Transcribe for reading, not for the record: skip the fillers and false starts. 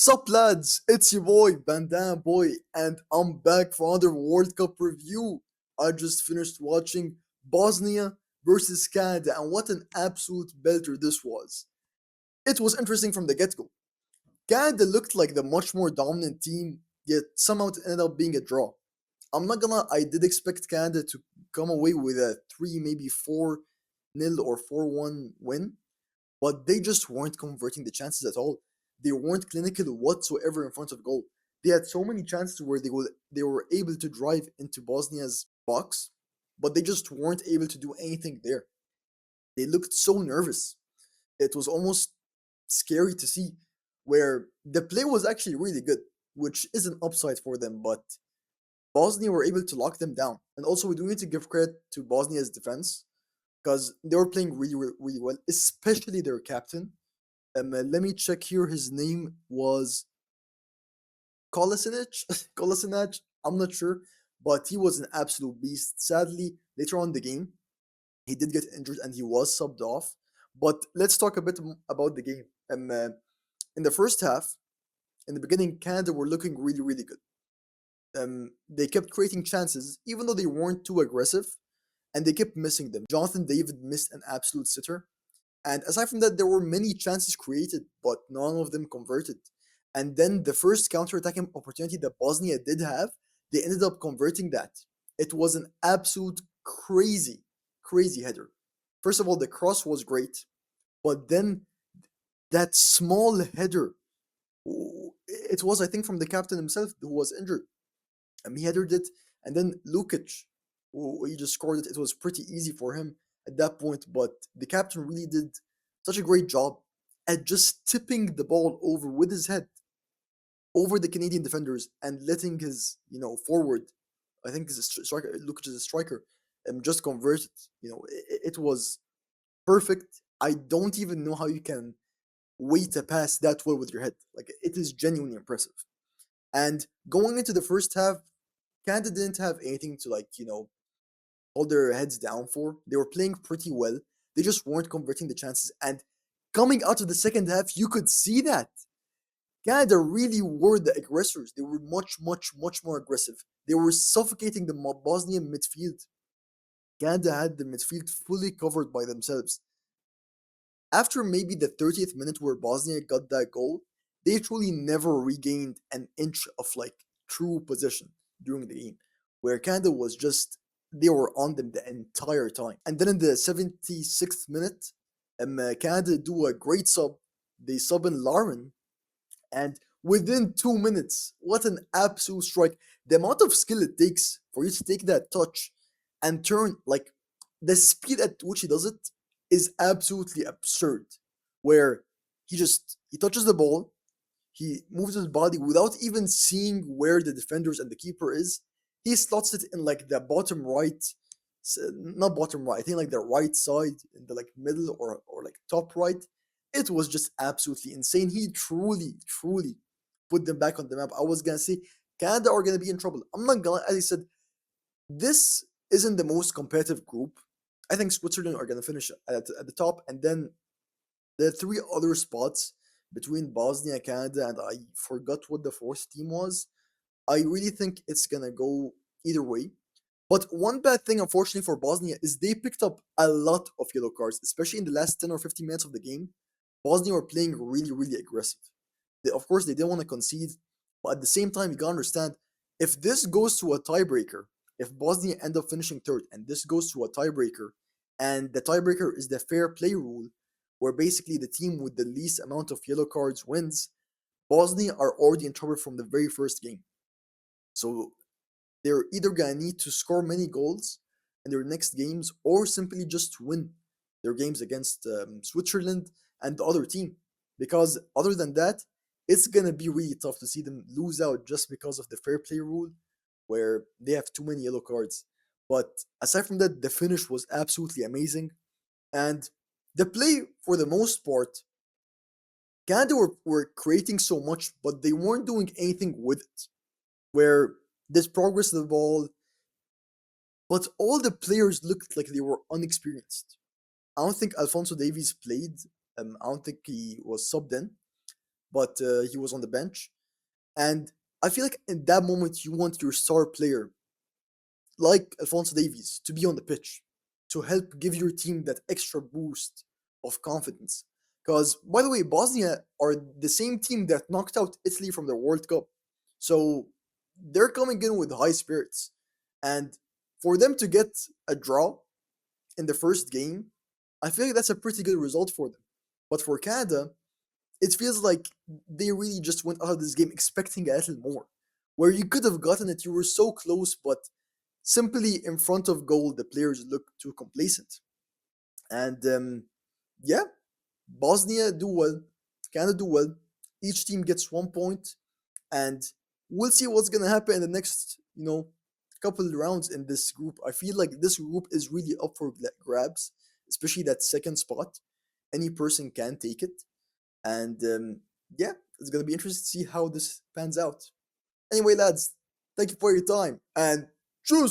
Sup lads, it's your boy Bandana-Boi and I'm back for another World Cup review. I just finished watching Bosnia versus Canada and what an absolute belter this was. It was interesting from the get-go. Canada looked like the much more dominant team, yet somehow it ended up being a draw. I'm not gonna I did expect Canada to come away with a 3 maybe 4-0 or 4-1 win, but they just weren't converting the chances at all. They weren't clinical whatsoever in front of goal. They had so many chances where they were able to drive into Bosnia's box, but they just weren't able to do anything there. They looked so nervous. It was almost scary to see where the play was actually really good, which is an upside for them, but Bosnia were able to lock them down. And also we do need to give credit to Bosnia's defense because they were playing really well, especially their captain. Let me check here. His name was Kolasinac. Kolasinac. I'm not sure, but he was an absolute beast. Sadly, later on in the game, he did get injured and he was subbed off. But let's talk a bit about the game. In the first half, in the beginning, Canada were looking really good. They kept creating chances, even though they weren't too aggressive, and they kept missing them. Jonathan David missed an absolute sitter. And aside from that, there were many chances created, but none of them converted. And then the first counter-attacking opportunity that Bosnia did have, they ended up converting that. It was an absolute crazy header. First of all, the cross was great, but then that small header, it was, I think, from the captain himself who was injured. He headed it, and then Lukic, who he just scored it. It was pretty easy for him at that point, but the captain really did such a great job at just tipping the ball over with his head over the Canadian defenders and letting his, forward, I think is a striker, Lukic is a striker, just convert it. It was perfect. I don't even know how you can wait a pass that well with your head. Like, it is genuinely impressive. And going into the first half, Canada didn't have anything to, hold their heads down for. They were playing pretty well. They just weren't converting the chances. And coming out of the second half, you could see that Canada really were the aggressors. They were much more aggressive. They were suffocating the Bosnian midfield. Canada had the midfield fully covered by themselves. After maybe the 30th minute where Bosnia got that goal, they truly never regained an inch of true possession during the game. Where Canada was just they were on them the entire time. And then in the 76th minute, Canada do a great sub. They sub in Larman, and within 2 minutes, what an absolute strike! The amount of skill it takes for you to take that touch and turn, the speed at which he does it is absolutely absurd. Where he touches the ball, he moves his body without even seeing where the defenders and the keeper is. He slots it in the bottom right, not bottom right. I think the right side, in the middle or top right. It was just absolutely insane. He truly put them back on the map. I was gonna say Canada are gonna be in trouble. I'm not gonna. As I said, this isn't the most competitive group. I think Switzerland are gonna finish at the top, and then the three other spots between Bosnia, Canada, and I forgot what the fourth team was. I really think it's gonna go either way. But one bad thing, unfortunately, for Bosnia is they picked up a lot of yellow cards, especially in the last 10 or 15 minutes of the game. Bosnia were playing really aggressive. Of course, they didn't want to concede, but at the same time, you gotta understand if this goes to a tiebreaker, if Bosnia end up finishing third and this goes to a tiebreaker, and the tiebreaker is the fair play rule, where basically the team with the least amount of yellow cards wins, Bosnia are already in trouble from the very first game. So they're either gonna need to score many goals in their next games or simply just win their games against Switzerland and the other team. Because other than that, it's gonna be really tough to see them lose out just because of the fair play rule, where they have too many yellow cards. But aside from that, the finish was absolutely amazing, and the play for the most part, Canada were creating so much, but they weren't doing anything with it. Where there's progress of the ball, but all the players looked like they were unexperienced. I don't think Alfonso Davies played. I don't think he was subbed in. but he was on the bench. And I feel like in that moment, you want your star player, like Alfonso Davies, to be on the pitch to help give your team that extra boost of confidence. Because, by the way, Bosnia are the same team that knocked out Italy from the World Cup. So they're coming in with high spirits. And for them to get a draw in the first game, I feel like that's a pretty good result for them. But for Canada, it feels like they really just went out of this game expecting a little more. Where you could have gotten it, you were so close, but simply in front of goal, the players look too complacent. And yeah, Bosnia do well, Canada do well. Each team gets 1 point, and we'll see what's gonna happen in the next, couple of rounds in this group. I feel like this group is really up for grabs, especially that second spot. Any person can take it, and yeah, it's gonna be interesting to see how this pans out. Anyway, lads, thank you for your time, and choose.